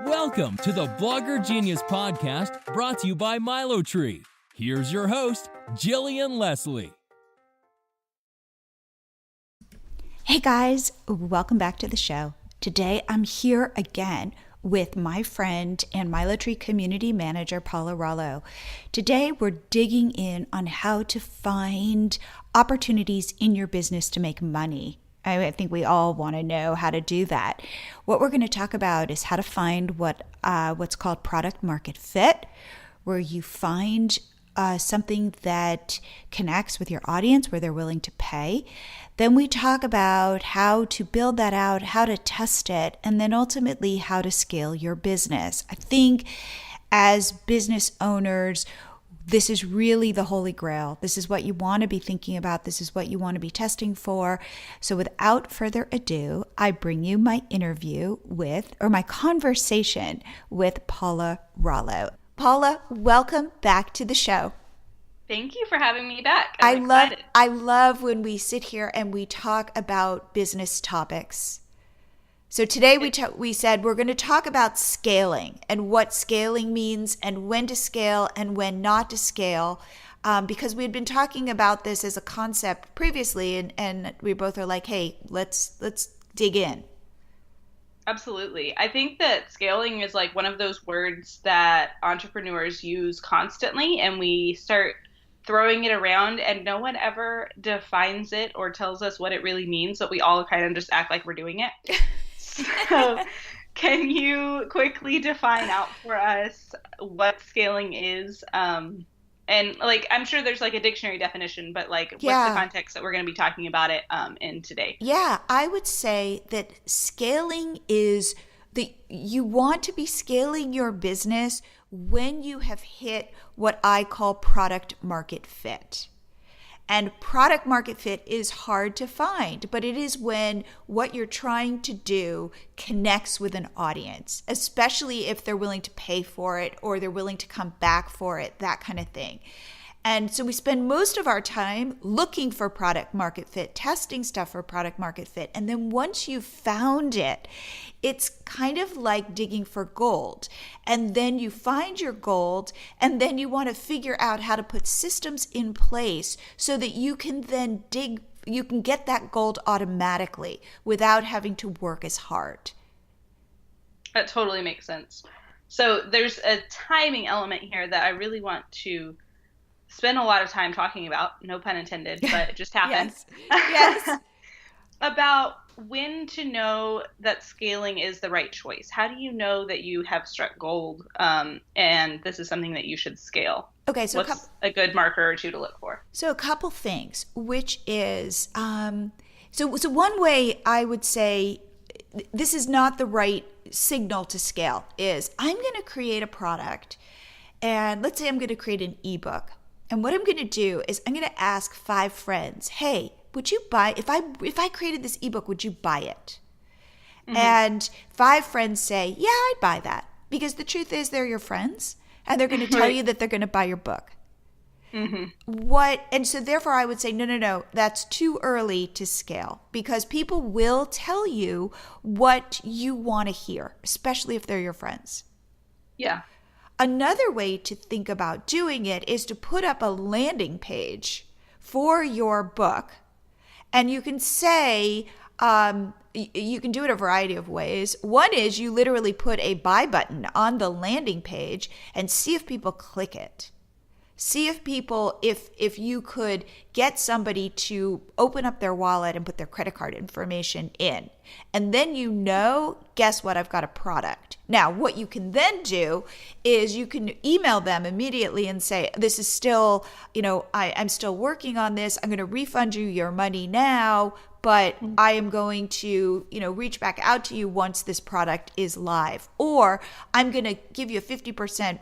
Welcome to the Blogger Genius Podcast, brought to you by MiloTree. Here's your host, Jillian Leslie. Hey guys, welcome back to the show. Today I'm here again with my friend and MiloTree community manager, Paula Rollo. Today we're digging in on how to find opportunities in your business to make money. I think we all want to know how to do that. What we're going to talk about is how to find what's called product market fit, where you find something that connects with your audience, where they're willing to pay. Then we talk about how to build that out, how to test it, and then ultimately how to scale your business. I think as business owners, this is really the holy grail. This is what you want to be thinking about. This is what you want to be testing for. So without further ado, I bring you my my conversation with Paula Rollo. Paula, welcome back to the show. Thank you for having me back. I love when we sit here and we talk about business topics. So today we said we're going to talk about scaling and what scaling means and when to scale and when not to scale, because we had been talking about this as a concept previously, and we both are like, hey, let's dig in. Absolutely. I think that scaling is like one of those words that entrepreneurs use constantly, and we start throwing it around and no one ever defines it or tells us what it really means, but we all kind of just act like we're doing it. So can you quickly define out for us what scaling is? And like, I'm sure there's like a dictionary definition, but like, what's the context that we're going to be talking about it in today? Yeah, I would say that scaling is you want to be scaling your business when you have hit what I call product market fit. And product market fit is hard to find, but it is when what you're trying to do connects with an audience, especially if they're willing to pay for it or they're willing to come back for it, that kind of thing. And so we spend most of our time looking for product market fit, testing stuff for product market fit. And then once you've found it, it's kind of like digging for gold. And then you find your gold, and then you want to figure out how to put systems in place so that you can then you can get that gold automatically without having to work as hard. That totally makes sense. So there's a timing element here that I really want to spend a lot of time talking about, no pun intended, but it just happened. Yes. About when to know that scaling is the right choice. How do you know that you have struck gold and this is something that you should scale? Okay, so what's a good marker or two to look for? So a couple things, which is, so one way I would say this is not the right signal to scale is I'm going to create a product, and let's say I'm going to create an ebook. And what I'm going to do is I'm going to ask 5 friends, hey, would you buy, if I created this ebook, would you buy it? Mm-hmm. And 5 friends say, yeah, I'd buy that. Because the truth is they're your friends and they're going to tell you that they're going to buy your book. Mm-hmm. And so therefore I would say, no, that's too early to scale, because people will tell you what you want to hear, especially if they're your friends. Yeah. Another way to think about doing it is to put up a landing page for your book. And you can say, you can do it a variety of ways. One is you literally put a buy button on the landing page and see if people click it. See if people, if you could get somebody to open up their wallet and put their credit card information in. And then guess what, I've got a product. Now, what you can then do is you can email them immediately and say, this is still, I'm still working on this. I'm going to refund you your money now, but I am going to, reach back out to you once this product is live. Or I'm going to give you a 50%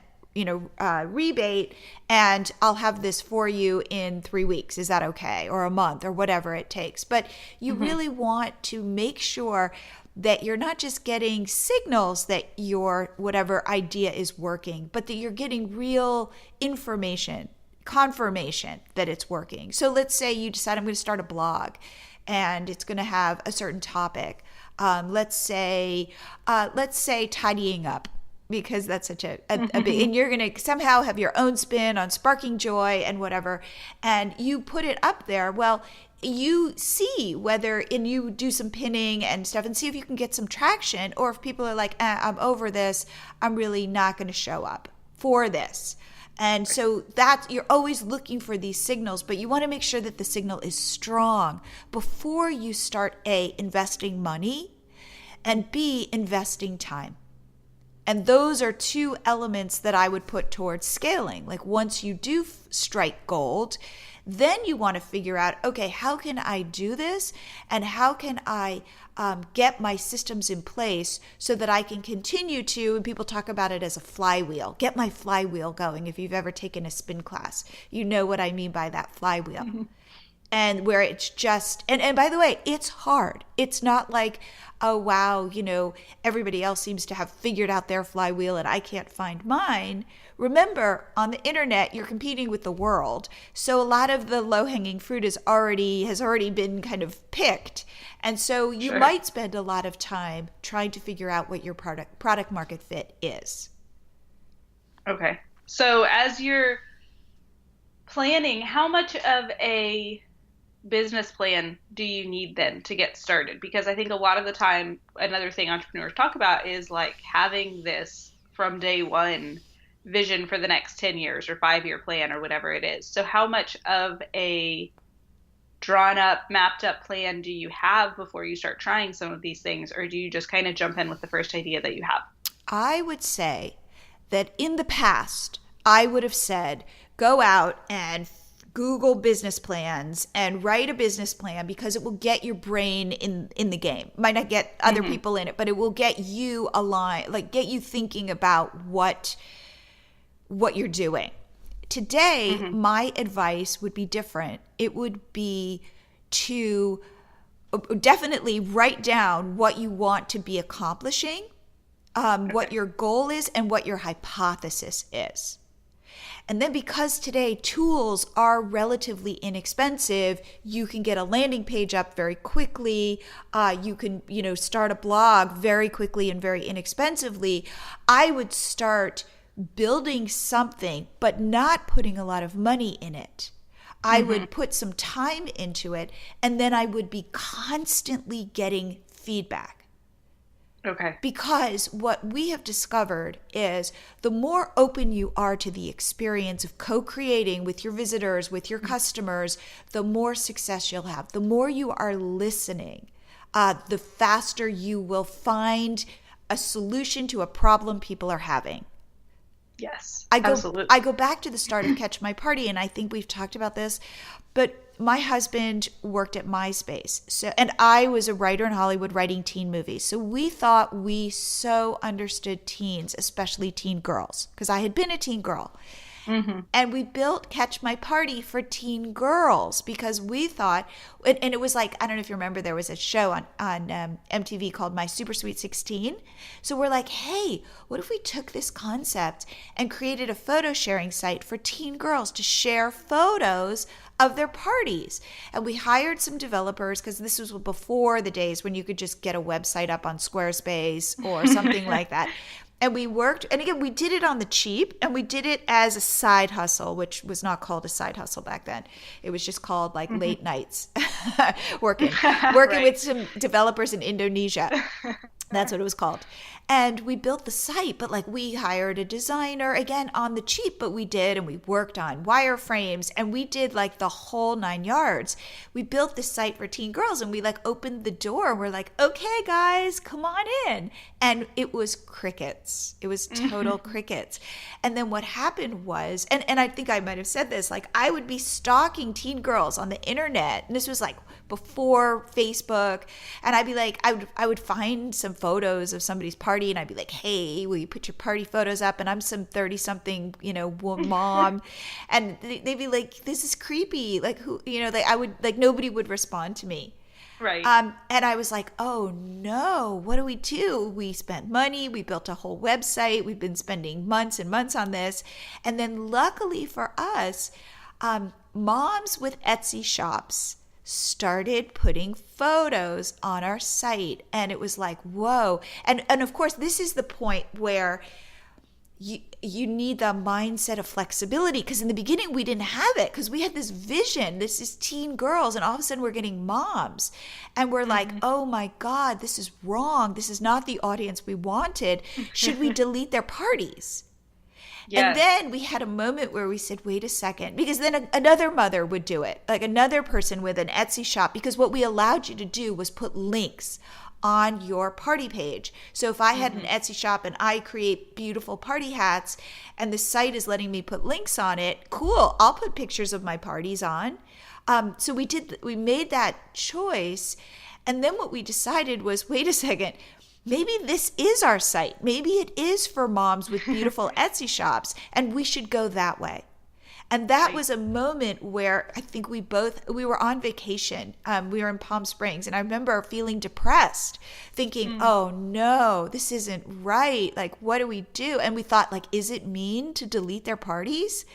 rebate, and I'll have this for you in 3 weeks. Is that okay? Or a month, or whatever it takes. But you really want to make sure that you're not just getting signals that your whatever idea is working, but that you're getting real information, confirmation that it's working. So let's say you decide, I'm going to start a blog and it's going to have a certain topic. Let's say tidying up. because that's such a big, and you're going to somehow have your own spin on sparking joy and whatever, and you put it up there. Well, you see whether, and you do some pinning and stuff and see if you can get some traction, or if people are like, I'm over this, I'm really not going to show up for this. And so that you're always looking for these signals, but you want to make sure that the signal is strong before you start A, investing money, and B, investing time. And those are two elements that I would put towards scaling. Like once you do strike gold, then you want to figure out, okay, how can I do this? And how can I get my systems in place so that I can continue to, and people talk about it as a flywheel, get my flywheel going. If you've ever taken a spin class, you know what I mean by that flywheel. Mm-hmm. And where it's just, and by the way, it's hard. It's not like, oh, wow, everybody else seems to have figured out their flywheel and I can't find mine. Remember, on the internet, you're competing with the world. So a lot of the low-hanging fruit has already been kind of picked. And so you might spend a lot of time trying to figure out what your product market fit is. Okay. So as you're planning, how much of a business plan do you need then to get started? Because I think a lot of the time, another thing entrepreneurs talk about is like having this from day one vision for the next 10 years or 5-year plan or whatever it is. So how much of a drawn up, mapped up plan do you have before you start trying some of these things? Or do you just kind of jump in with the first idea that you have? I would say that in the past, I would have said, go out and Google business plans and write a business plan, because it will get your brain in the game. Might not get other people in it, but it will get you aligned, like get you thinking about what you're doing. Today, my advice would be different. It would be to definitely write down what you want to be accomplishing, what your goal is, and what your hypothesis is. And then because today tools are relatively inexpensive, you can get a landing page up very quickly. You can, start a blog very quickly and very inexpensively. I would start building something, but not putting a lot of money in it. I would put some time into it, and then I would be constantly getting feedback. Okay. Because what we have discovered is the more open you are to the experience of co-creating with your visitors, with your customers, the more success you'll have. The more you are listening, the faster you will find a solution to a problem people are having. Yes, absolutely. I go back to the start of Catch My Party, and I think we've talked about this, but my husband worked at MySpace. And I was a writer in Hollywood writing teen movies. So we thought we so understood teens, especially teen girls, because I had been a teen girl. And we built Catch My Party for teen girls because we thought, and it was like, I don't know if you remember, there was a show on MTV called My Super Sweet 16. So we're like, hey, what if we took this concept and created a photo sharing site for teen girls to share photos of their parties? And we hired some developers, because this was before the days when you could just get a website up on Squarespace or something like that. And we worked, and again, we did it on the cheap, and we did it as a side hustle, which was not called a side hustle back then. It was just called like late nights working with some developers in Indonesia. That's what it was called. And we built the site, but like we hired a designer, again, on the cheap, but we did, and we worked on wireframes, and we did like the whole 9 yards. We built this site for teen girls, and we like opened the door. We're like, okay, guys, come on in. And it was crickets. It was total crickets. And then what happened was, and I think I might have said this, like I would be stalking teen girls on the internet. And this was like before Facebook. And I'd be like, I would find some photos of somebody's party, and I'd be like, hey, will you put your party photos up? And I'm some 30-something, mom. And they'd be like, this is creepy. Like who, I would, like nobody would respond to me. Right. And I was like, oh no, what do we do? We spent money. We built a whole website. We've been spending months and months on this. And then luckily for us, moms with Etsy shops started putting photos on our site. And it was like, whoa. And of course, this is the point where you need the mindset of flexibility, because in the beginning we didn't have it, because we had this vision. This is teen girls, and all of a sudden we're getting moms, and we're like, oh my God, this is wrong. This is not the audience we wanted. Should we delete their parties? Yes. And then we had a moment where we said, wait a second, because then another mother would do it, like another person with an Etsy shop, because what we allowed you to do was put links on your party page. So if I had an Etsy shop and I create beautiful party hats and the site is letting me put links on it, cool, I'll put pictures of my parties on. So we made that choice. And then what we decided was, wait a second, maybe this is our site. Maybe it is for moms with beautiful Etsy shops, and we should go that way. And that was a moment where I think we were on vacation. We were in Palm Springs, and I remember feeling depressed, thinking, oh no, this isn't right. Like, what do we do? And we thought, like, is it mean to delete their parties?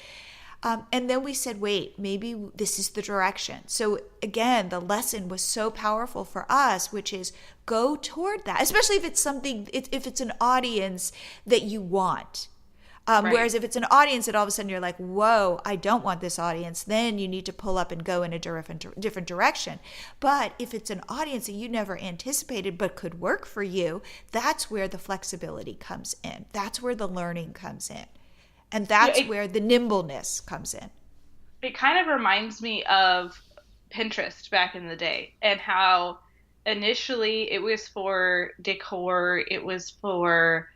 And then we said, wait, maybe this is the direction. So again, the lesson was so powerful for us, which is go toward that, especially if it's if it's an audience that you want. Whereas if it's an audience that all of a sudden you're like, whoa, I don't want this audience, then you need to pull up and go in a different direction. But if it's an audience that you never anticipated but could work for you, that's where the flexibility comes in. That's where the learning comes in. And that's where the nimbleness comes in. It kind of reminds me of Pinterest back in the day, and how initially it was for decor. It was for,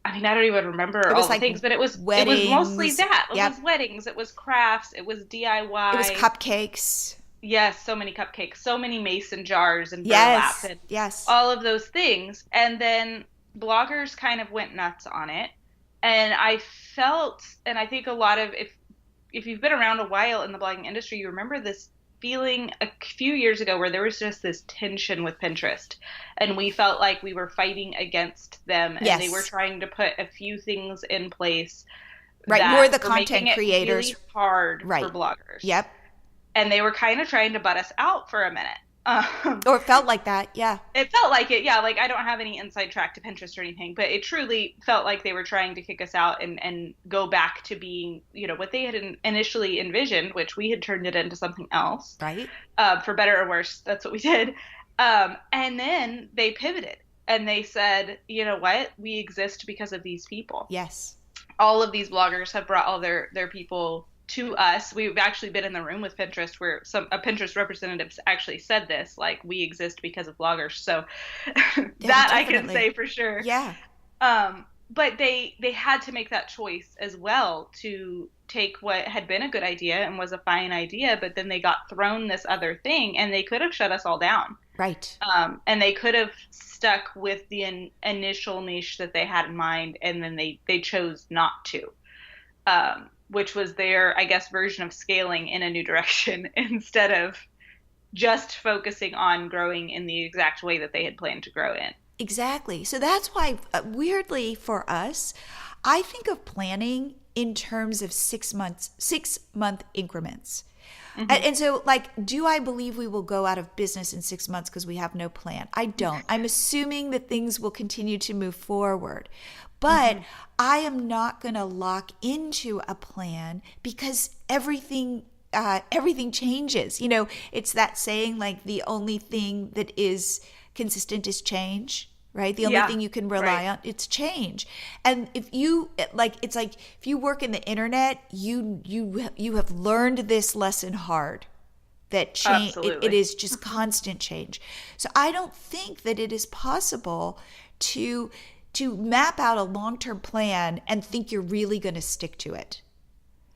I mean, I don't even remember all the things, but it was mostly that. It was weddings. It was crafts. It was DIY. It was cupcakes. Yes, so many cupcakes, so many mason jars and burlap and all of those things. And then bloggers kind of went nuts on it. And I felt, and I think a lot of, if you've been around a while in the blogging industry, you remember this feeling a few years ago where there was just this tension with Pinterest, and we felt like we were fighting against them, and they were trying to put a few things in place. Right, that more the were content making creators. It really hard for bloggers. Yep. And they were kind of trying to butt us out for a minute. Or it felt like that, yeah. It felt like it, yeah. Like, I don't have any inside track to Pinterest or anything, but it truly felt like they were trying to kick us out and go back to being, what they had initially envisioned, which we had turned it into something else. Right. For better or worse, that's what we did. And then they pivoted and they said, you know what? We exist because of these people. Yes. All All of these bloggers have brought all their people to us. We've actually been in the room with Pinterest where a Pinterest representative actually said this, like, we exist because of bloggers. So that I can say for sure. Yeah. But they had to make that choice as well, to take what had been a good idea and was a fine idea, but then they got thrown this other thing, and they could have shut us all down. Right. And they could have stuck with the initial niche that they had in mind, and then they chose not to. Which was their, I guess, version of scaling in a new direction instead of just focusing on growing in the exact way that they had planned to grow in. Exactly. So that's why, weirdly for us, I think of planning in terms of 6 month increments. And so, like, do I believe we will go out of business in 6 months because we have no plan? I don't. I'm assuming that things will continue to move forward. But I am not going to lock into a plan, because everything changes. It's that saying, like, the only thing that is consistent is change, right? The only thing you can rely on, it's change. And if you, like, it's like if you work in the internet, you have learned this lesson hard. That change, it is just constant change. So I don't think that it is possible to map out a long-term plan and think you're really going to stick to it.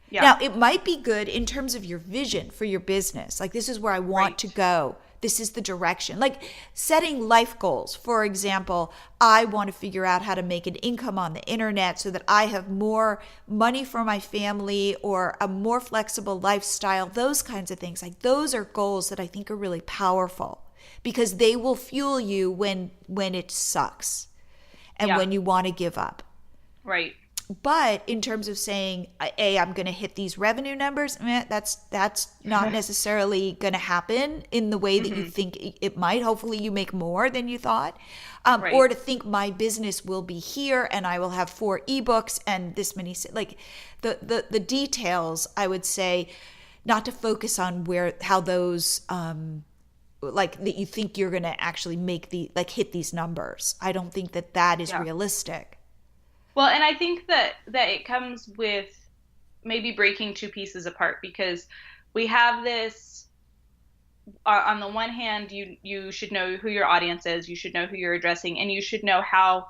Yeah. Now, it might be good in terms of your vision for your business. Like, this is where I want to go. This is the direction. Like setting life goals. For example, I want to figure out how to make an income on the internet so that I have more money for my family, or a more flexible lifestyle, those kinds of things. Like, those are goals that I think are really powerful, because they will fuel you when it sucks. And when you want to give up. Right. But in terms of saying, hey, I'm going to hit these revenue numbers, that's not necessarily going to happen in the way that you think it might. Hopefully you make more than you thought. Right. Or to think my business will be here and I will have 4 ebooks and this many, like the details, I would say, not to focus on how those, like that you think you're going to actually hit these numbers. I don't think that is realistic. Well, and I think that it comes with maybe breaking 2 pieces apart, because we have this, on the one hand, you should know who your audience is, you should know who you're addressing, and you should know how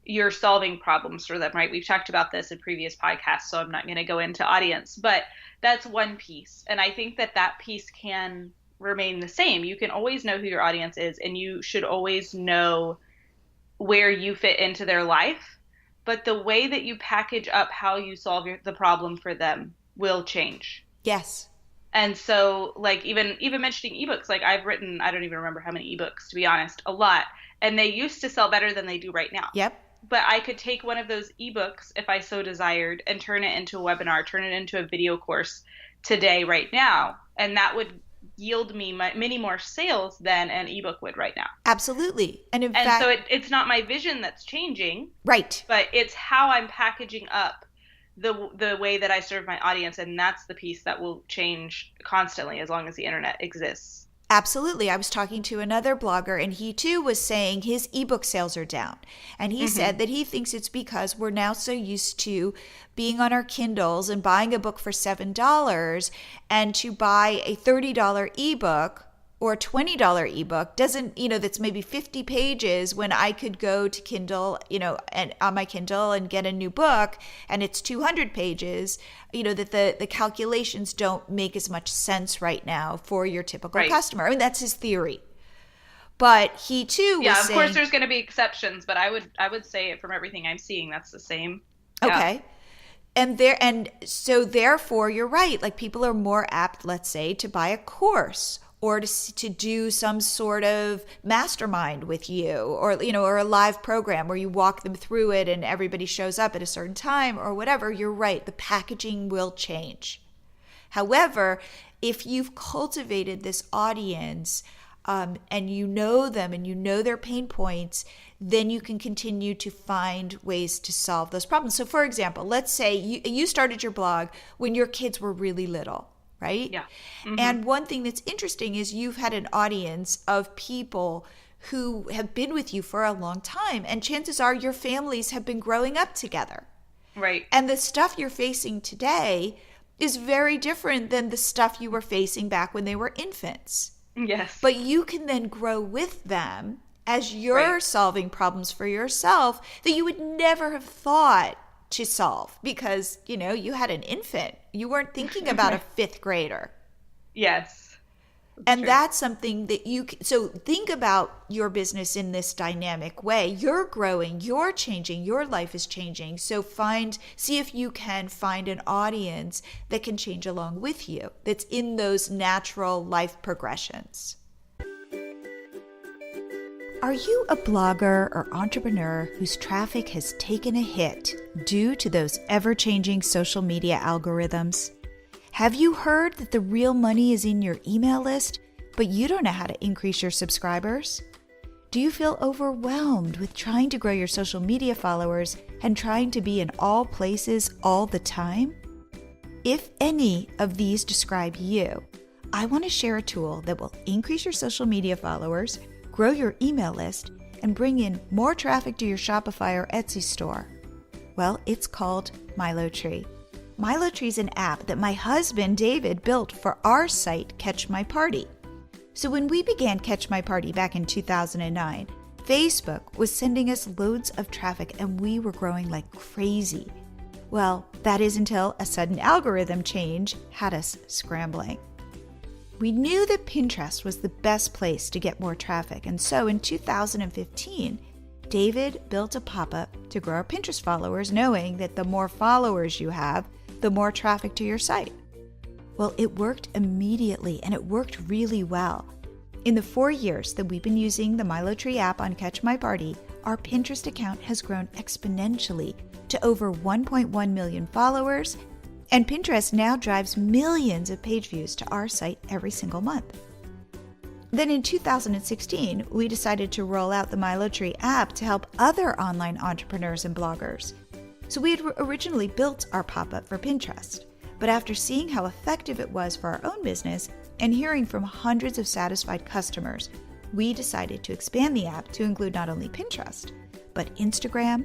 you're solving problems for them, right? We've talked about this in previous podcasts, so I'm not going to go into audience, but that's one piece. And I think that piece can remain the same. You can always know who your audience is, and you should always know where you fit into their life. But the way that you package up how you solve the problem for them will change. Yes. And so, like, even mentioning ebooks, like I've written, I don't even remember how many ebooks, to be honest, a lot. And they used to sell better than they do right now. Yep. But I could take one of those ebooks, if I so desired, and turn it into a webinar, turn it into a video course today, right now. And that would yield me many more sales than an ebook would right now. Absolutely. And in fact, so it's not my vision that's changing. Right. But it's how I'm packaging up the way that I serve my audience. And that's the piece that will change constantly as long as the internet exists. Absolutely. I was talking to another blogger and he too was saying his ebook sales are down. And he said that he thinks it's because we're now so used to being on our Kindles and buying a book for $7, and to buy a $30 ebook or a $20 ebook doesn't, that's maybe 50 pages, when I could go to Kindle, and on my Kindle and get a new book and it's 200 pages, that the calculations don't make as much sense right now for your typical customer. I mean, that's his theory. But he too was saying, of course there's going to be exceptions, but I would say it from everything I'm seeing, that's the same. Okay. And so therefore you're right. Like, people are more apt, let's say, to buy a course, or to do some sort of mastermind with you, or or a live program where you walk them through it and everybody shows up at a certain time or whatever. You're right. The packaging will change. However, if you've cultivated this audience, and you know them and you know their pain points, then you can continue to find ways to solve those problems. So for example, let's say you started your blog when your kids were really little, right? Yeah. And one thing that's interesting is you've had an audience of people who have been with you for a long time, and chances are your families have been growing up together. Right. And the stuff you're facing today is very different than the stuff you were facing back when they were infants. Yes. But you can then grow with them as you're solving problems for yourself that you would never have thought to solve, because, you had an infant. You weren't thinking about a 5th grader. Yes. And that's something that so think about your business in this dynamic way. You're growing, you're changing, your life is changing. So see if you can find an audience that can change along with you, that's in those natural life progressions. Are you a blogger or entrepreneur whose traffic has taken a hit due to those ever-changing social media algorithms? Have you heard that the real money is in your email list, but you don't know how to increase your subscribers? Do you feel overwhelmed with trying to grow your social media followers and trying to be in all places all the time? If any of these describe you, I want to share a tool that will increase your social media followers, grow your email list, and bring in more traffic to your Shopify or Etsy store. Well, it's called MiloTree. MiloTree is an app that my husband David built for our site, Catch My Party. So when we began Catch My Party back in 2009, Facebook was sending us loads of traffic and we were growing like crazy. Well, that is until a sudden algorithm change had us scrambling. We knew that Pinterest was the best place to get more traffic, and so in 2015, David built a pop-up to grow our Pinterest followers, knowing that the more followers you have, the more traffic to your site. Well, it worked immediately, and it worked really well. In the 4 years that we've been using the MiloTree app on Catch My Party, our Pinterest account has grown exponentially to over 1.1 million followers, and Pinterest now drives millions of page views to our site every single month. Then in 2016, we decided to roll out the MiloTree app to help other online entrepreneurs and bloggers. So we had originally built our pop-up for Pinterest, but after seeing how effective it was for our own business and hearing from hundreds of satisfied customers, we decided to expand the app to include not only Pinterest, but Instagram,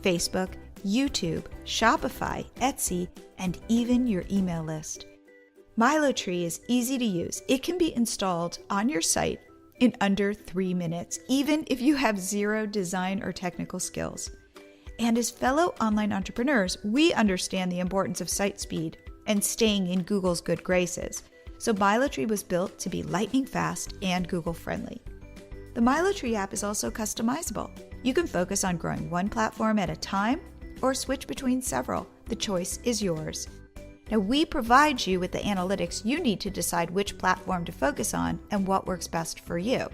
Facebook, YouTube, Shopify, Etsy, and even your email list. MiloTree is easy to use. It can be installed on your site in under 3 minutes, even if you have zero design or technical skills. And as fellow online entrepreneurs, we understand the importance of site speed and staying in Google's good graces. So MiloTree was built to be lightning fast and Google friendly. The MiloTree app is also customizable. You can focus on growing one platform at a time or switch between several. The choice is yours. Now, we provide you with the analytics you need to decide which platform to focus on and what works best for you.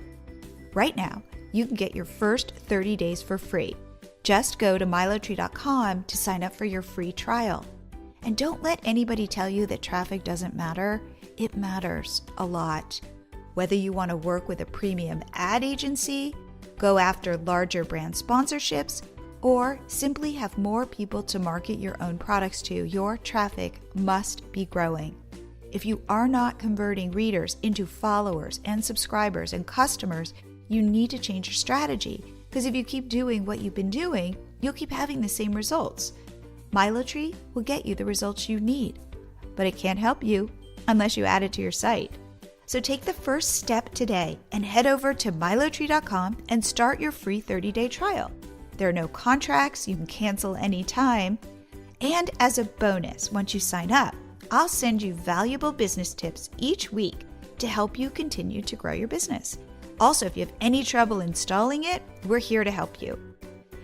Right now, you can get your first 30 days for free. Just go to MiloTree.com to sign up for your free trial. And don't let anybody tell you that traffic doesn't matter. It matters a lot. Whether you want to work with a premium ad agency, go after larger brand sponsorships, or simply have more people to market your own products to, your traffic must be growing. If you are not converting readers into followers and subscribers and customers, you need to change your strategy, because if you keep doing what you've been doing, you'll keep having the same results. MiloTree will get you the results you need, but it can't help you unless you add it to your site. So take the first step today and head over to MiloTree.com and start your free 30-day trial. There are no contracts, you can cancel anytime. And as a bonus, once you sign up, I'll send you valuable business tips each week to help you continue to grow your business. Also, if you have any trouble installing it, we're here to help you.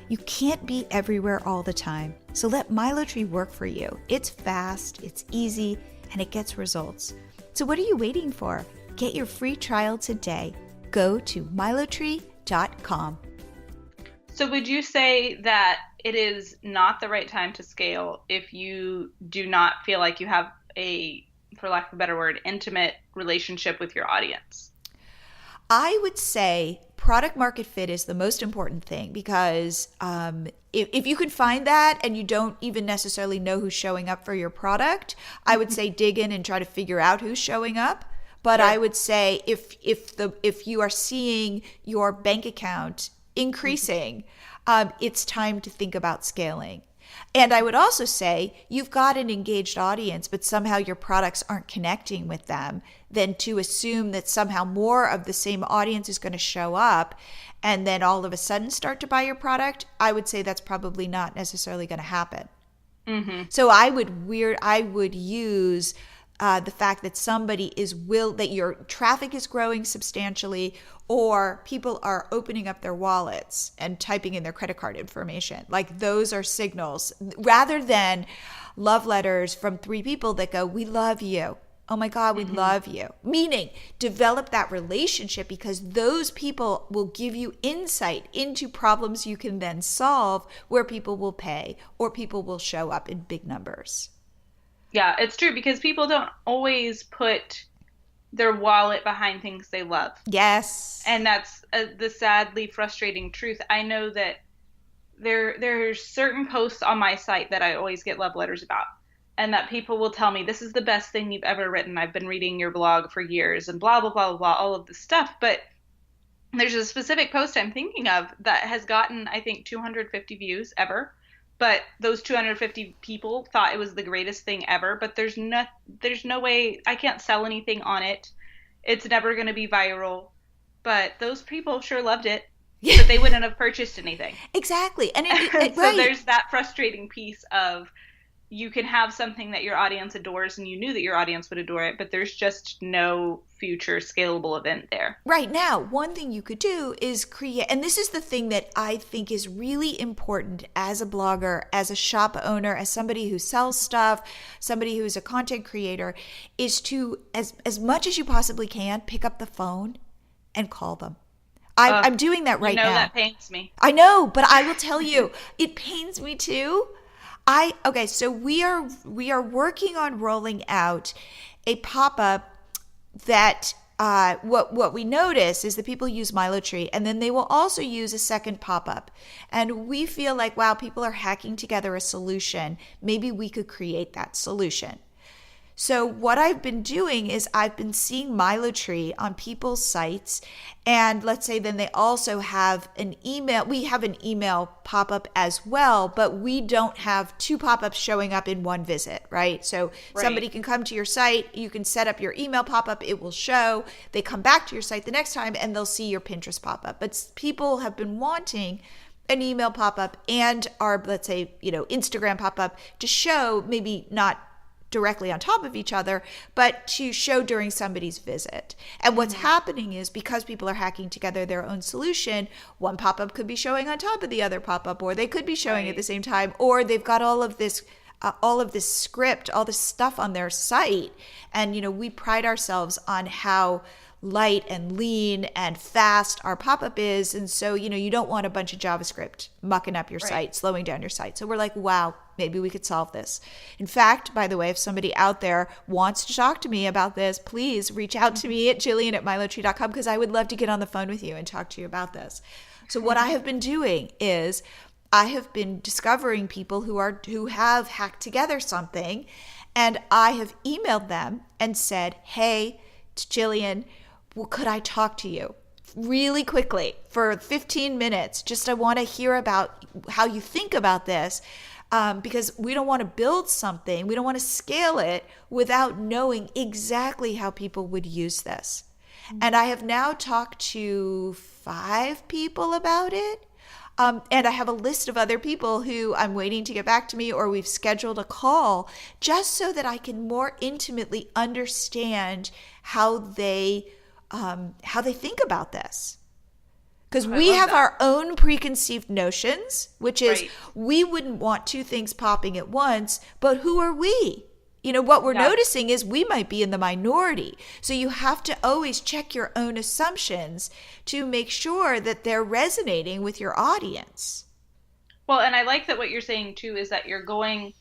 You can't be everywhere all the time, so let MiloTree work for you. It's fast, it's easy, and it gets results. So what are you waiting for? Get your free trial today. Go to MiloTree.com. So would you say that it is not the right time to scale if you do not feel like you have a, for lack of a better word, intimate relationship with your audience? I would say product market fit is the most important thing, because if you can find that and you don't even necessarily know who's showing up for your product, I would say dig in and try to figure out who's showing up. But sure. I would say if you are seeing your bank account increasing, it's time to think about scaling. And I would also say you've got an engaged audience, but somehow your products aren't connecting with them, then to assume that somehow more of the same audience is going to show up and then all of a sudden start to buy your product, I would say that's probably not necessarily going to happen. Mm-hmm. So I would use the fact that that your traffic is growing substantially, or people are opening up their wallets and typing in their credit card information. Like, those are signals, rather than love letters from 3 people that go, "We love you. Oh my God, we love you." Meaning, develop that relationship, because those people will give you insight into problems you can then solve, where people will pay or people will show up in big numbers. Yeah, it's true, because people don't always put their wallet behind things they love. Yes. And that's the sadly frustrating truth. I know that there's certain posts on my site that I always get love letters about, and that people will tell me, "This is the best thing you've ever written. I've been reading your blog for years," and blah, blah, blah, blah, all of this stuff. But there's a specific post I'm thinking of that has gotten, I think, 250 views ever. But those 250 people thought it was the greatest thing ever. But there's no way, I can't sell anything on it. It's never going to be viral. But those people sure loved it. But they wouldn't have purchased anything. Exactly. And so right. There's that frustrating piece of, you can have something that your audience adores and you knew that your audience would adore it, but there's just no future scalable event there. Right. Now, one thing you could do is create, and this is the thing that I think is really important as a blogger, as a shop owner, as somebody who sells stuff, somebody who's a content creator, is to, as much as you possibly can, pick up the phone and call them. I'm doing that right now. That pains me. I know, but I will tell you, it pains me too. So we are working on rolling out a pop-up that what we notice is that people use MiloTree, and then they will also use a second pop-up. And we feel like, wow, people are hacking together a solution. Maybe we could create that solution. So what I've been doing is I've been seeing MiloTree on people's sites, and let's say then they also have an email. We have an email pop-up as well, but we don't have two pop-ups showing up in one visit, right? So somebody can come to your site, you can set up your email pop-up, it will show. They come back to your site the next time and they'll see your Pinterest pop-up. But people have been wanting an email pop-up and our, let's say, Instagram pop-up to show, maybe not directly on top of each other, but to show during somebody's visit. And what's happening is, because people are hacking together their own solution, one pop-up could be showing on top of the other pop-up, or they could be showing at the same time, or they've got all of this script, all this stuff on their site. And, we pride ourselves on how light and lean and fast our pop-up is. And so, you don't want a bunch of JavaScript mucking up your site, slowing down your site. So we're like, wow, maybe we could solve this. In fact, by the way, if somebody out there wants to talk to me about this, please reach out to me at Jillian@milotree.com, because I would love to get on the phone with you and talk to you about this. So what I have been doing is I have been discovering people who have hacked together something, and I have emailed them and said, hey, it's Jillian, well, could I talk to you really quickly for 15 minutes? Just I want to hear about how you think about this, because we don't want to build something, we don't want to scale it without knowing exactly how people would use this. And I have now talked to 5 people about it. And I have a list of other people who I'm waiting to get back to me, or we've scheduled a call, just so that I can more intimately understand how they think about this. Because we have our own preconceived notions, which is we wouldn't want 2 things popping at once, but who are we? What we're noticing is we might be in the minority. So you have to always check your own assumptions to make sure that they're resonating with your audience. Well, and I like that what you're saying too is that you're going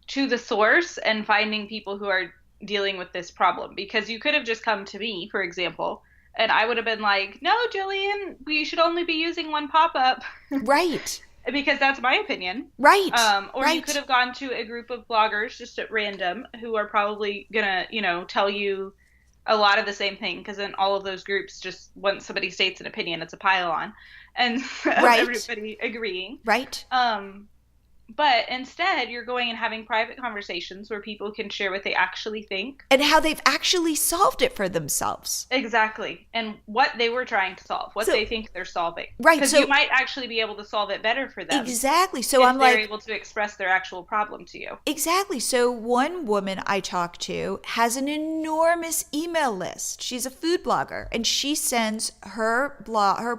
to the source and finding people who are dealing with this problem. Because you could have just come to me, for example, and I would have been like, no, Jillian, we should only be using one pop-up. Right. Because that's my opinion. Right. Or you could have gone to a group of bloggers just at random who are probably going to, tell you a lot of the same thing. Because in all of those groups, just once somebody states an opinion, it's a pile on. And everybody agreeing. Right. But instead, you're going and having private conversations where people can share what they actually think. And how they've actually solved it for themselves. Exactly. And what they were trying to solve, what they think they're solving. Right. Because you might actually be able to solve it better for them. Exactly. So if they're able to express their actual problem to you. Exactly. So one woman I talked to has an enormous email list. She's a food blogger, and she sends her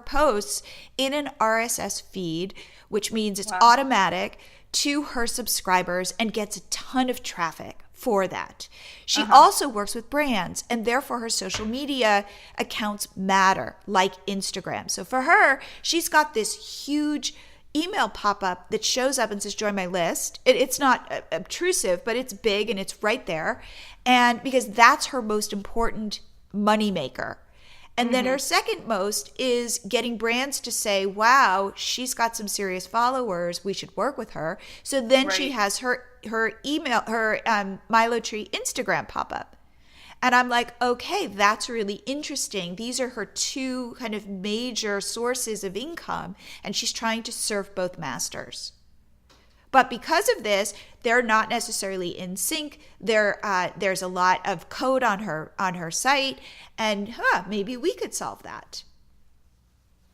posts in an RSS feed, which means it's automatic, to her subscribers, and gets a ton of traffic for that. She also works with brands, and therefore her social media accounts matter, like Instagram. So for her, she's got this huge email pop-up that shows up and says, join my list. It's not obtrusive, but it's big and it's right there. And because that's her most important moneymaker. And then her second most is getting brands to say, wow, she's got some serious followers, we should work with her. So then she has her email, her MiloTree Instagram pop up. And I'm like, okay, that's really interesting. These are her 2 kind of major sources of income, and she's trying to serve both masters. But because of this, they're not necessarily in sync. There's a lot of code on her site, and maybe we could solve that.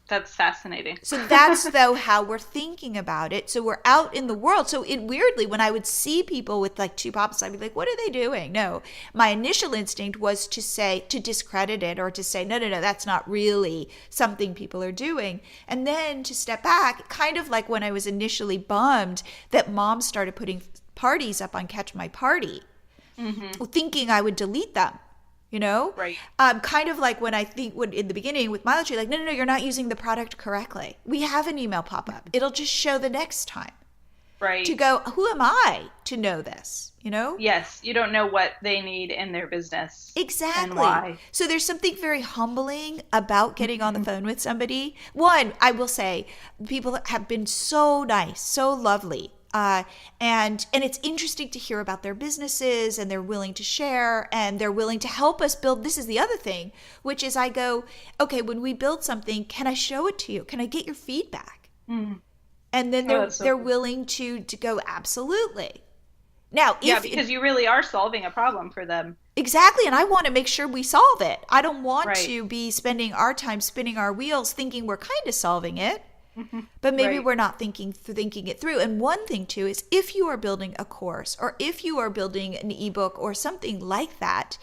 That's fascinating. So that's, though, how we're thinking about it. So we're out in the world. So weirdly, when I would see people with like 2 pop-ups, I'd be like, what are they doing? No, my initial instinct was to discredit it, or to say, no, that's not really something people are doing. And then to step back, kind of like when I was initially bummed that moms started putting parties up on Catch My Party, thinking I would delete them. Right. Kind of like when in the beginning with MiloTree, like, no, you're not using the product correctly. We have an email pop-up. It'll just show the next time. to Right. go, who am I to know this? You know? Yes, you don't know what they need in their business and Exactly. why. So there's something very humbling about getting on the phone with somebody. One, I will say, people have been so nice, so lovely. And it's interesting to hear about their businesses, and they're willing to share, and they're willing to help us build. This is the other thing, which is I go, okay, when we build something, can I show it to you? Can I get your feedback? Mm. And then Oh, that's so they're cool. willing to go, absolutely. Now, Yeah, if because you really are solving a problem for them. exactly, and I want to make sure we solve it. I don't want Right. to be spending our time spinning our wheels thinking we're kind of solving it, Hmm. but maybe Right. we're not thinking it through. And one thing too is if you are building a course or if you are building an ebook or something like that,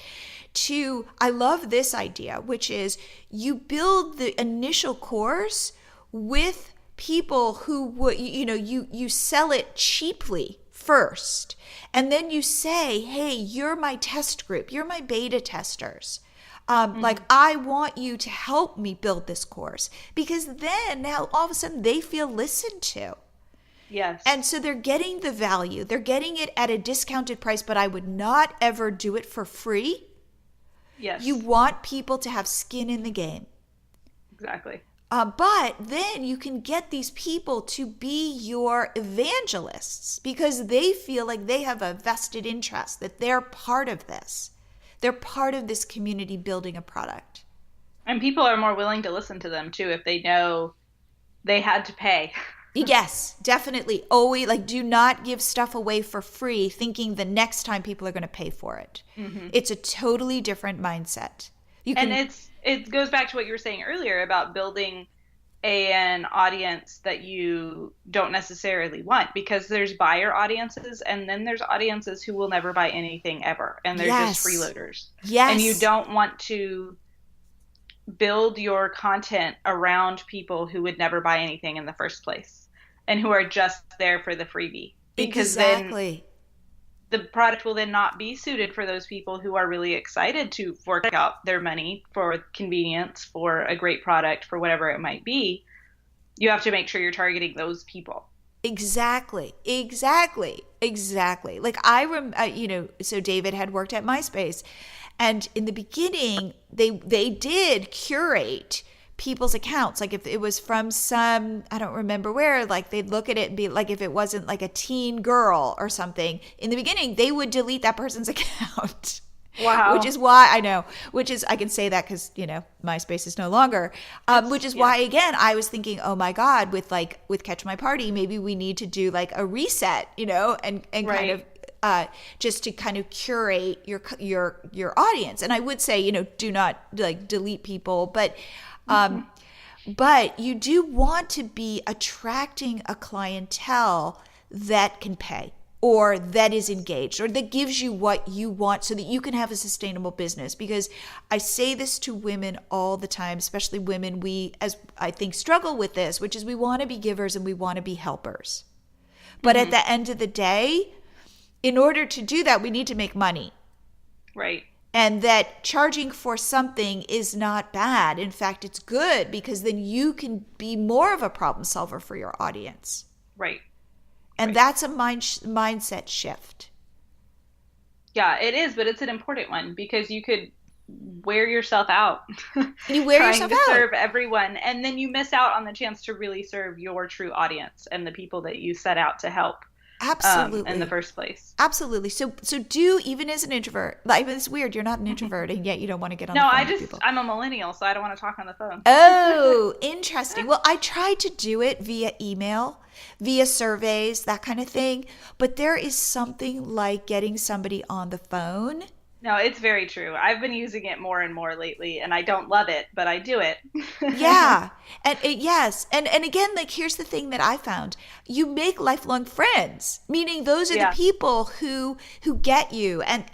I love this idea, which is you build the initial course with people who would, you sell it cheaply first, and then you say, hey, you're my test group, you're my beta testers. Like, I want you to help me build this course, because then now all of a sudden they feel listened to. Yes. And so they're getting the value. They're getting it at a discounted price, but I would not ever do it for free. Yes. You want people to have skin in the game. Exactly. But then you can get these people to be your evangelists because they feel like they have a vested interest, that they're part of this. They're part of this community building a product. And people are more willing to listen to them too if they know they had to pay. Yes, definitely. Always, like, do not give stuff away for free thinking the next time people are going to pay for it. Mm-hmm. It's a totally different mindset. And it goes back to what you were saying earlier about building an audience that you don't necessarily want, because there's buyer audiences and then there's audiences who will never buy anything ever, and they're just freeloaders. Yes. And you don't want to build your content around people who would never buy anything in the first place and who are just there for the freebie, because exactly. then the product will then not be suited for those people who are really excited to fork out their money for convenience, for a great product, for whatever it might be. You have to make sure you're targeting those people. Exactly. Like so David had worked at MySpace, and in the beginning they did curate people's accounts. Like if it was from some, I don't remember where, like they'd look at it and be like, if it wasn't like a teen girl or something, in the beginning they would delete that person's account. Wow. Which is why I can say that because, MySpace is no longer, which is why, again, I was thinking, oh my God, with Catch My Party, maybe we need to do like a reset, and Right. kind of, just to kind of curate your audience. And I would say, do not like delete people, but you do want to be attracting a clientele that can pay, or that is engaged, or that gives you what you want so that you can have a sustainable business. Because I say this to women all the time, especially women, we, as I think, struggle with this, which is we want to be givers and we want to be helpers. But at the end of the day, in order to do that, we need to make money. Right. And that charging for something is not bad. In fact, it's good, because then you can be more of a problem solver for your audience. Right. And that's a mindset shift. Yeah, it is, but it's an important one, because you could wear yourself out. You wear trying yourself to out. serve everyone, and then you miss out on the chance to really serve your true audience and the people that you set out to help. Absolutely. In the first place. Absolutely. So do, even as an introvert, like, it's weird, you're not an introvert and yet you don't want to get on the phone with people. I'm a millennial, so I don't want to talk on the phone. Oh, interesting. Well, I tried to do it via email, via surveys, that kind of thing. But there is something like getting somebody on the phone. No, it's very true. I've been using it more and more lately, and I don't love it, but I do it. Yeah. And yes. And again, like, here's the thing that I found. You make lifelong friends, meaning those are the people who get you, and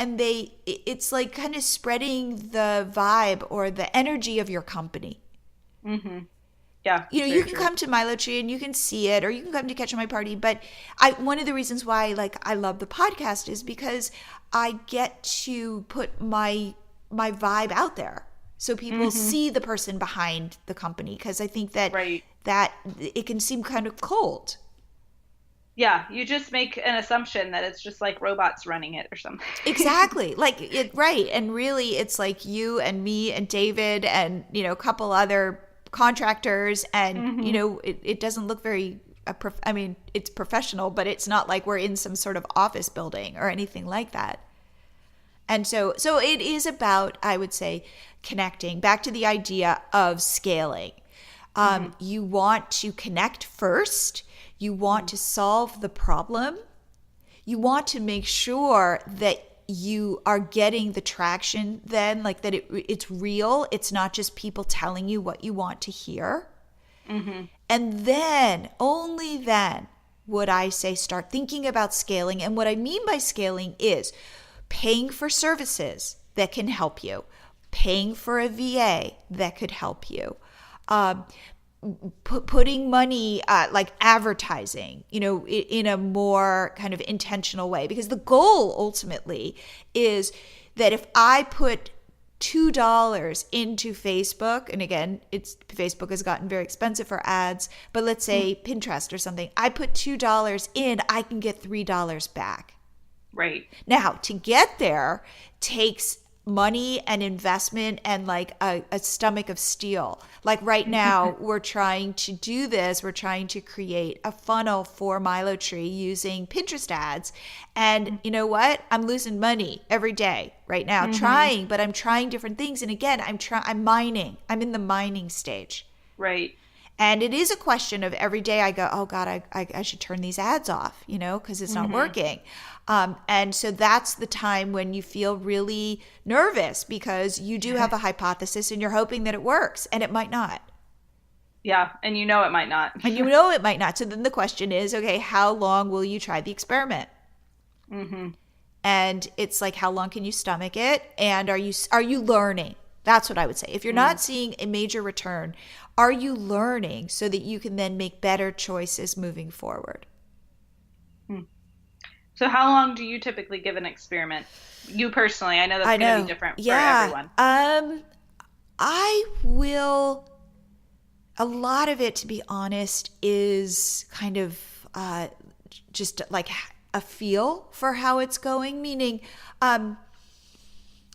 it's like kind of spreading the vibe or the energy of your company. Mm-hmm. Yeah. You can come to MiloTree and you can see it, or you can come to Catch My Party. But one of the reasons why I love the podcast is because I get to put my vibe out there, so people see the person behind the company. Because I think that that it can seem kind of cold. Yeah, you just make an assumption that it's just like robots running it or something. Exactly. Like it, right. And really it's like you and me and David and, a couple other contractors and, Hmm. it doesn't look very, I mean, it's professional, but it's not like we're in some sort of office building or anything like that. And so it is about, I would say, connecting back to the idea of scaling. Hmm. You want to connect first. You want to solve the problem. You want to make sure that you are getting the traction then, like that it's real. It's not just people telling you what you want to hear. Hmm. And then, only then, would I say start thinking about scaling. And what I mean by scaling is paying for services that can help you, paying for a VA that could help you, um, putting money like advertising, in a more kind of intentional way. Because the goal ultimately is that if I put $2 into Facebook, and again, Facebook has gotten very expensive for ads, but let's say Pinterest or something, I put $2 in, I can get $3 back. Right. Now, to get there takes money and investment and like a stomach of steel. Like right now, we're trying to do this. We're trying to create a funnel for MiloTree using Pinterest ads. And you know what? I'm losing money every day right now Hmm. trying, but I'm trying different things. And again, I'm mining. I'm in the mining stage. Right. And it is a question of every day I go, oh God, I should turn these ads off, because it's not Hmm. working. And so that's the time when you feel really nervous because you do have a hypothesis and you're hoping that it works and it might not. Yeah, and it might not. And you know it might not. So then the question is, okay, how long will you try the experiment? Hmm. And it's like, how long can you stomach it? And are you learning? That's what I would say. If you're not seeing a major return, are you learning so that you can then make better choices moving forward? So how long do you typically give an experiment? You personally, I know that's I going to be know. different for Yeah. everyone. I will, a lot of it, to be honest, is kind of just like a feel for how it's going, meaning,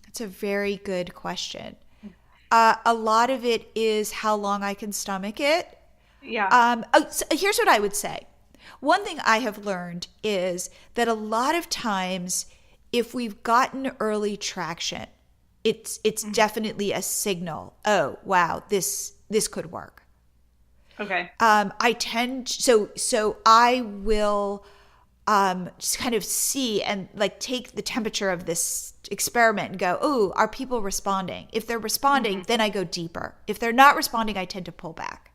it's a very good question. A lot of it is how long I can stomach it. Yeah. So here's what I would say. One thing I have learned is that a lot of times, if we've gotten early traction, it's definitely a signal. Oh, wow, this could work. Okay. I tend so I will just kind of see and like take the temperature of this experiment and go, oh, are people responding? If they're responding, Hmm. then I go deeper. If they're not responding, I tend to pull back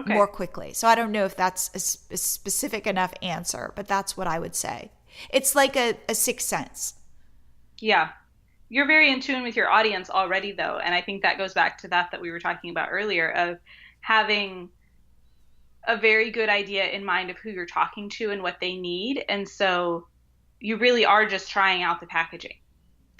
more Okay. quickly. So I don't know if that's a specific enough answer, but that's what I would say. It's like a sixth sense. Yeah. You're very in tune with your audience already, though. And I think that goes back to that we were talking about earlier of having a very good idea in mind of who you're talking to and what they need. And so you really are just trying out the packaging.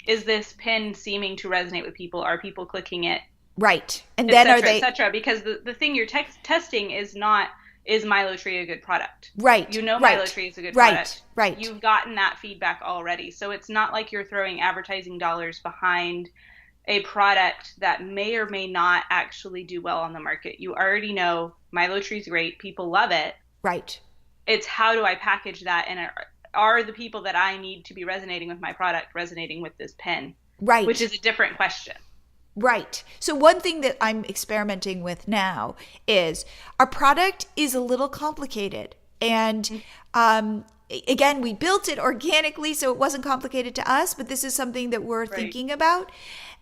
Is this pin seeming to resonate with people? Are people clicking it, Right. And et then are cetera, et they cetera? Because the thing you're testing is not, is MiloTree a good product? right, You know right, MiloTree is a good right, product. right, You've gotten that feedback already. So it's not like you're throwing advertising dollars behind a product that may or may not actually do well on the market. You already know MiloTree is great. People love it. right, It's how do I package that, and are the people that I need to be resonating with my product resonating with this pen, which right. is a different question. Right. So one thing that I'm experimenting with now is our product is a little complicated. And again, we built it organically, so it wasn't complicated to us, but this is something that we're Right. thinking about.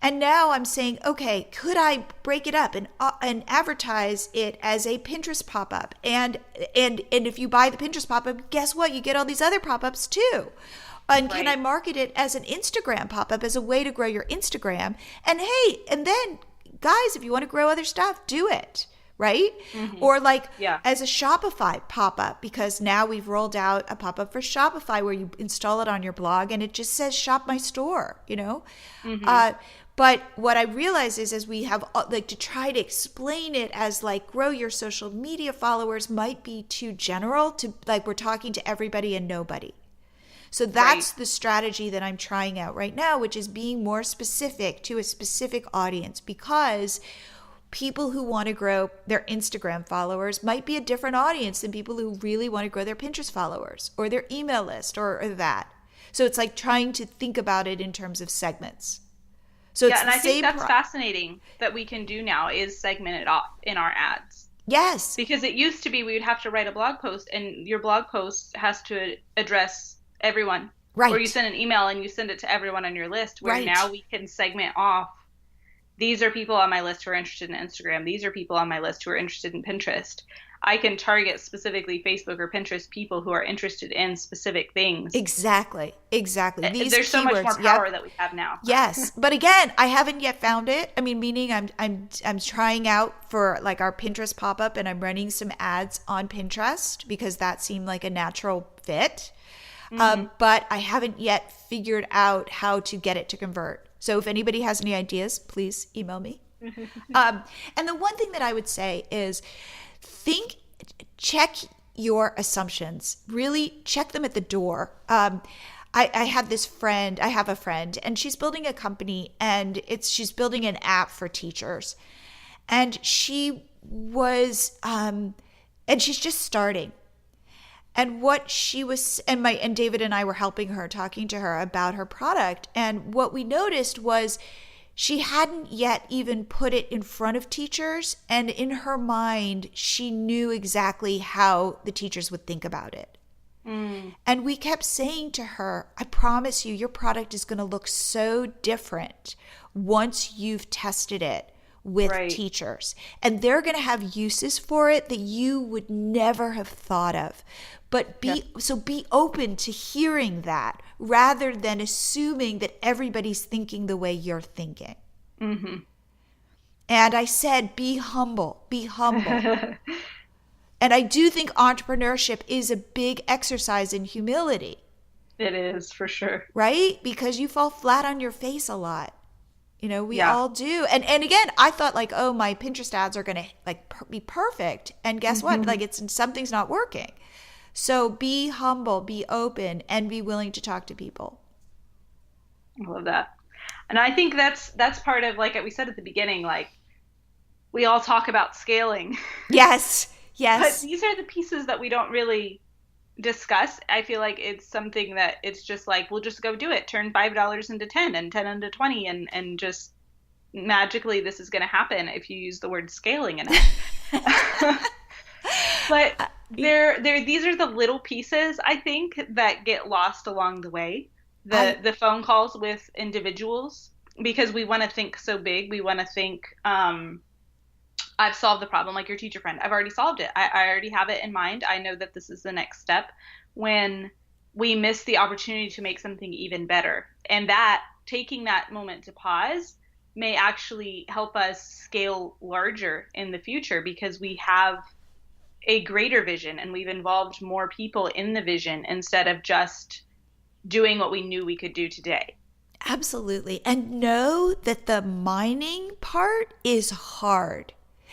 And now I'm saying, okay, could I break it up and advertise it as a Pinterest pop-up? And if you buy the Pinterest pop-up, guess what? You get all these other pop-ups too. And can I Right. market it as an Instagram pop up as a way to grow your Instagram? And hey, and then guys, if you want to grow other stuff, do it. Right? Hmm. Or like Yeah. as a Shopify pop up, because now we've rolled out a pop up for Shopify where you install it on your blog and it just says shop my store, Hmm. Uh, But what I realize is, as we have like to try to explain it as like grow your social media followers might be too general to like we're talking to everybody and nobody. So that's the strategy that I'm trying out right now, which is being more specific to a specific audience, because people who want to grow their Instagram followers might be a different audience than people who really want to grow their Pinterest followers or their email list or that. So it's like trying to think about it in terms of segments. So yeah, and I think that's fascinating that we can do now is segment it off in our ads. Yes. Because it used to be we would have to write a blog post, and your blog post has to address everyone. Right. Or you send an email and you send it to everyone on your list, where now we can segment off. These are people on my list who are interested in Instagram. These are people on my list who are interested in Pinterest. I can target specifically Facebook or Pinterest people who are interested in specific things. Exactly. There's so much more power that we have now. Yes, but again, I haven't yet found it. I mean, meaning I'm trying out for like our Pinterest pop-up, and I'm running some ads on Pinterest because that seemed like a natural fit. But I haven't yet figured out how to get it to convert. So if anybody has any ideas, please email me. And the one thing that I would say is check your assumptions. Really check them at the door. I have a friend, and she's building a company, and she's building an app for teachers. And she was, and she's just starting. And what she was, and David and I were helping her, talking to her about her product. And what we noticed was she hadn't yet even put it in front of teachers. And in her mind, she knew exactly how the teachers would think about it. And we kept saying to her, I promise you, your product is going to look so different once you've tested it with teachers. And they're going to have uses for it that you would never have thought of. But be open to hearing that rather than assuming that everybody's thinking the way you're thinking. And I said, be humble. And I do think entrepreneurship is a big exercise in humility. It is, for sure. Right? Because you fall flat on your face a lot. You know, we all do. And again, I thought like, oh, my Pinterest ads are going to like be perfect. And guess what? Like something's not working. So be humble, be open, and be willing to talk to people. I love that. And I think that's part of, like we said at the beginning, like we all talk about scaling. Yes. But these are the pieces that we don't really discuss. I feel like it's something that it's just like, we'll just go do it. Turn $5 into 10 and 10 into 20 and just magically this is going to happen if you use the word scaling enough. But these are the little pieces, I think, that get lost along the way. The phone calls with individuals, because we want to think so big. We want to think, I've solved the problem, like your teacher friend. I've already solved it. I already have it in mind. I know that this is the next step. When we miss the opportunity to make something even better, and that taking that moment to pause may actually help us scale larger in the future, because we have a greater vision and we've involved more people in the vision instead of just doing what we knew we could do today. Absolutely. And know that the mining part is hard.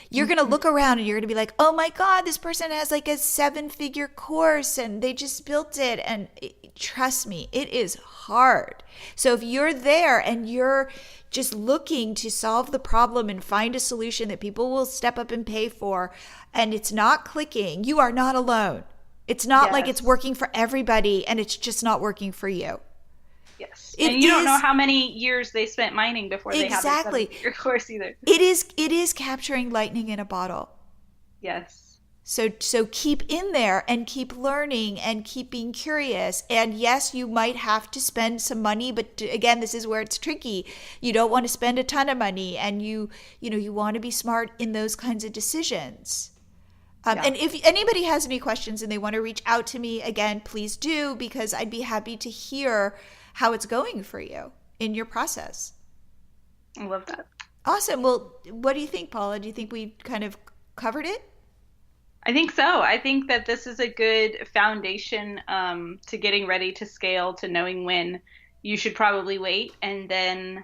You're going to look around and you're going to be like, oh my God, this person has like a 7-figure course and they just built it. And trust me, it is hard. So if you're there and you're just looking to solve the problem and find a solution that people will step up and pay for, and it's not clicking, you are not alone. It's not like it's working for everybody and it's just not working for you. Yes. And you don't know how many years they spent mining before they have their 7-figure course either. It is capturing lightning in a bottle. Yes. So keep in there and keep learning and keep being curious. And yes, you might have to spend some money, but again, this is where it's tricky. You don't want to spend a ton of money, and you want to be smart in those kinds of decisions. And if anybody has any questions and they want to reach out to me, again, please do, because I'd be happy to hear how it's going for you in your process. I love that. Awesome. Well, what do you think, Paula? Do you think we kind of covered it? I think so. I think that this is a good foundation to getting ready to scale, to knowing when you should probably wait, and then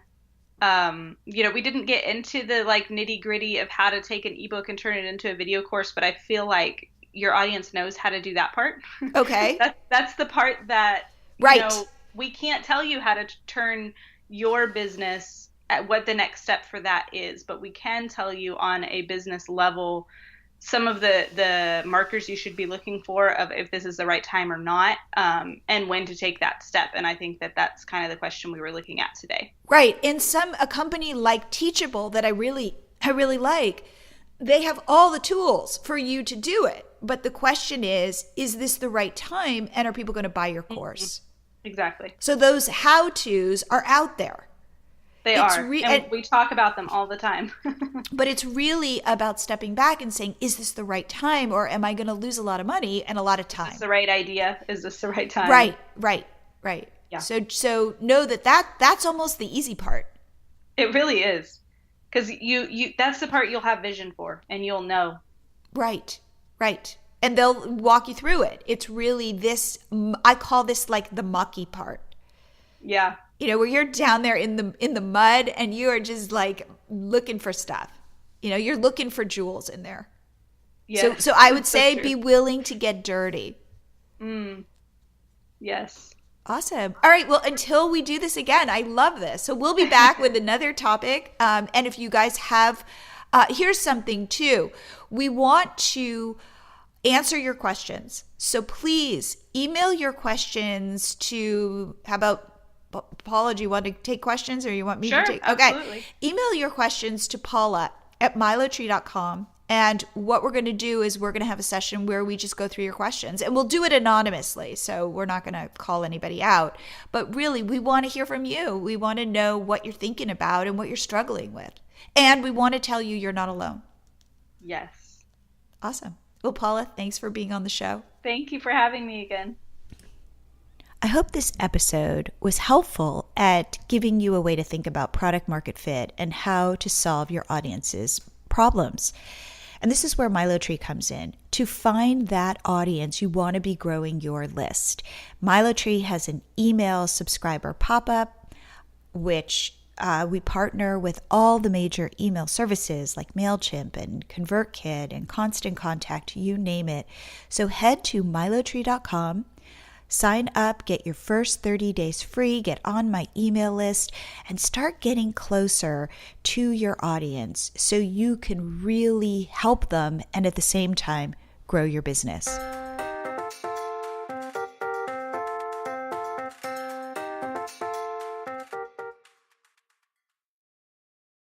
We didn't get into the like nitty gritty of how to take an ebook and turn it into a video course, but I feel like your audience knows how to do that part. Okay. That's the part that, Right. We can't tell you how to turn your business at what the next step for that is, but we can tell you on a business level some of the markers you should be looking for of if this is the right time or not, and when to take that step. And I think that that's kind of the question we were looking at today. Right. And a company like Teachable that I really like, they have all the tools for you to do it. But the question is this the right time? And are people going to buy your course? Exactly. So those how-tos are out there. They are. And we talk about them all the time. But it's really about stepping back and saying, is this the right time? Or am I going to lose a lot of money and a lot of time? Is this the right idea? Is this the right time? Right. Yeah. So know that's almost the easy part. It really is. Because you that's the part you'll have vision for and you'll know. Right. And they'll walk you through it. It's really this, I call this like the mucky part. Yeah. Where you're down there in the mud and you are just like looking for stuff. You're looking for jewels in there. Yeah. So I would say be willing to get dirty. Yes. Awesome. All right. Well, until we do this again, I love this. So we'll be back with another topic. And if you guys have, here's something too. We want to answer your questions. So please email your questions to, how about, Paula, do you want to take questions or you want me to take? Absolutely. Okay. Email your questions to Paula at MiloTree.com. And what we're going to do is we're going to have a session where we just go through your questions, and we'll do it anonymously. So we're not going to call anybody out, but really we want to hear from you. We want to know what you're thinking about and what you're struggling with. And we want to tell you you're not alone. Yes. Awesome. Well, Paula, thanks for being on the show. Thank you for having me again. I hope this episode was helpful at giving you a way to think about product market fit and how to solve your audience's problems. And this is where MiloTree comes in. To find that audience, you want to be growing your list. MiloTree has an email subscriber pop-up, which we partner with all the major email services like MailChimp and ConvertKit and Constant Contact, you name it. So head to MiloTree.com. Sign up, get your first 30 days free, get on my email list, and start getting closer to your audience so you can really help them and at the same time grow your business.